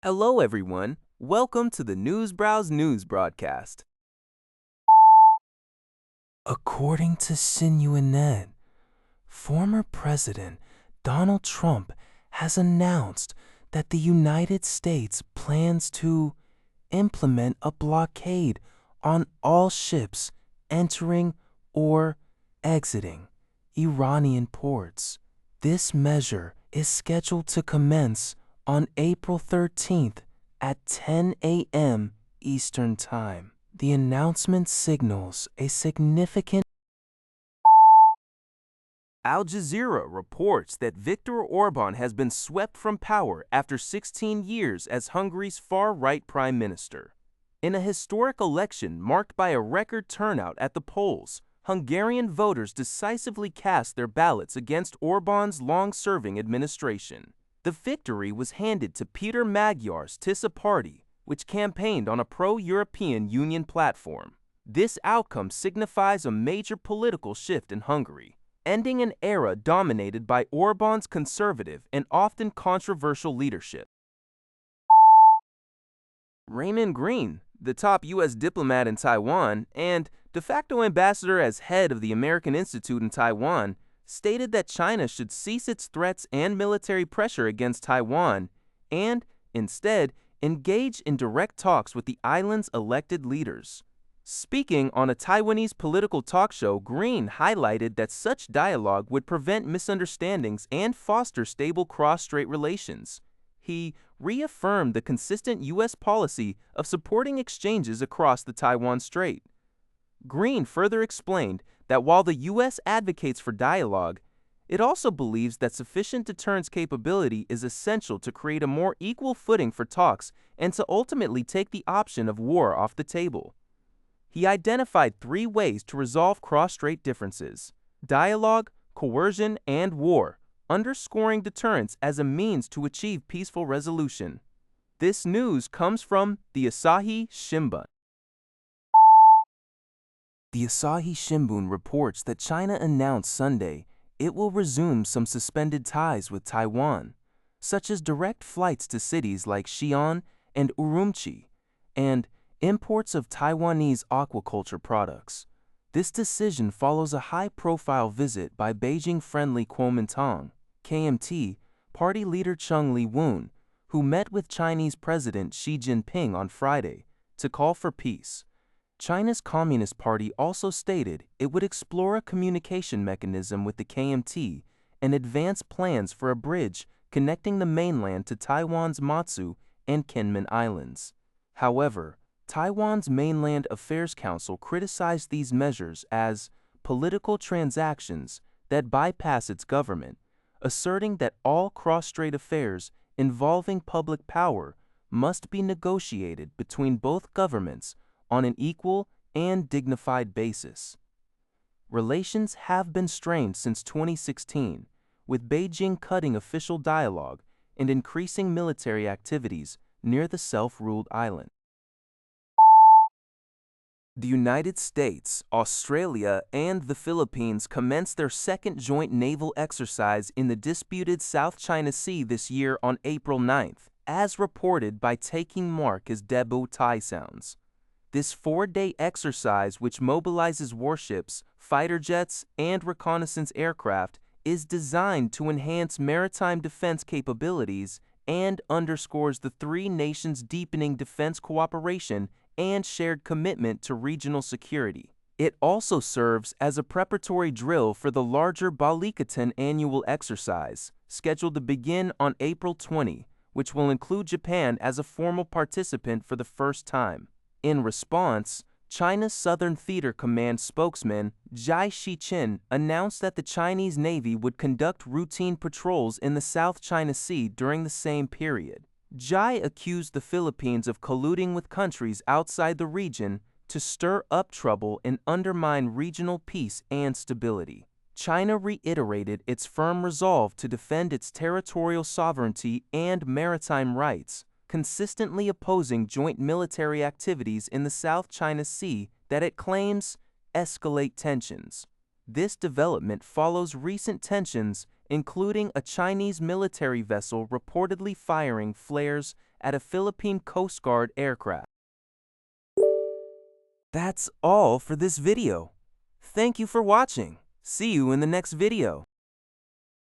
Hello, everyone. Welcome to the Newsbrowse News broadcast. According to CNN, former President Donald Trump has announced that the United States plans to implement a blockade on all ships entering or exiting Iranian ports. This measure is scheduled to commence on April 13th at 10 a.m. Eastern Time. The announcement signals a significant. Al Jazeera reports that Viktor Orban has been swept from power after 16 years as Hungary's far-right prime minister. In a historic election marked by a record turnout at the polls, Hungarian voters decisively cast their ballots against Orban's long-serving administration. The victory was handed to Peter Magyar's Tisza party, which campaigned on a pro-European Union platform. This outcome signifies a major political shift in Hungary, ending an era dominated by Orban's conservative and often controversial leadership. Raymond Green, the top U.S. diplomat in Taiwan and de facto ambassador as head of the American Institute in Taiwan, stated that China should cease its threats and military pressure against Taiwan and, instead, engage in direct talks with the island's elected leaders. Speaking on a Taiwanese political talk show, Green highlighted that such dialogue would prevent misunderstandings and foster stable cross-strait relations. He reaffirmed the consistent U.S. policy of supporting exchanges across the Taiwan Strait. Green further explained that while the U.S. advocates for dialogue, it also believes that sufficient deterrence capability is essential to create a more equal footing for talks and to ultimately take the option of war off the table. He identified 3 ways to resolve cross-strait differences: dialogue, coercion, and war, underscoring deterrence as a means to achieve peaceful resolution. This news comes from the Asahi Shimbun. The Asahi Shimbun reports that China announced Sunday it will resume some suspended ties with Taiwan, such as direct flights to cities like Xi'an and Urumqi, and imports of Taiwanese aquaculture products. This decision follows a high-profile visit by Beijing-friendly Kuomintang, KMT, party leader Cheng Li-woon, who met with Chinese President Xi Jinping on Friday to call for peace. China's Communist Party also stated it would explore a communication mechanism with the KMT and advance plans for a bridge connecting the mainland to Taiwan's Matsu and Kinmen Islands. However, Taiwan's Mainland Affairs Council criticized these measures as political transactions that bypass its government, asserting that all cross-strait affairs involving public power must be negotiated between both governments on an equal and dignified basis. Relations have been strained since 2016, with Beijing cutting official dialogue and increasing military activities near the self-ruled island. The United States, Australia, and the Philippines commenced their second joint naval exercise in the disputed South China Sea this year on April 9th, as reported by Taking Mark as Debo Tai sounds. This 4-day exercise, which mobilizes warships, fighter jets, and reconnaissance aircraft, is designed to enhance maritime defense capabilities and underscores the 3 nations' deepening defense cooperation and shared commitment to regional security. It also serves as a preparatory drill for the larger Balikatan annual exercise, scheduled to begin on April 20, which will include Japan as a formal participant for the first time. In response, China's Southern Theater Command spokesman Jai Shiqin announced that the Chinese Navy would conduct routine patrols in the South China Sea during the same period. Jai accused the Philippines of colluding with countries outside the region to stir up trouble and undermine regional peace and stability. China reiterated its firm resolve to defend its territorial sovereignty and maritime rights, consistently opposing joint military activities in the South China Sea that it claims escalate tensions. This development follows recent tensions including a Chinese military vessel reportedly firing flares at a Philippine Coast Guard aircraft. That's all for this video. Thank you for watching. See you in the next video.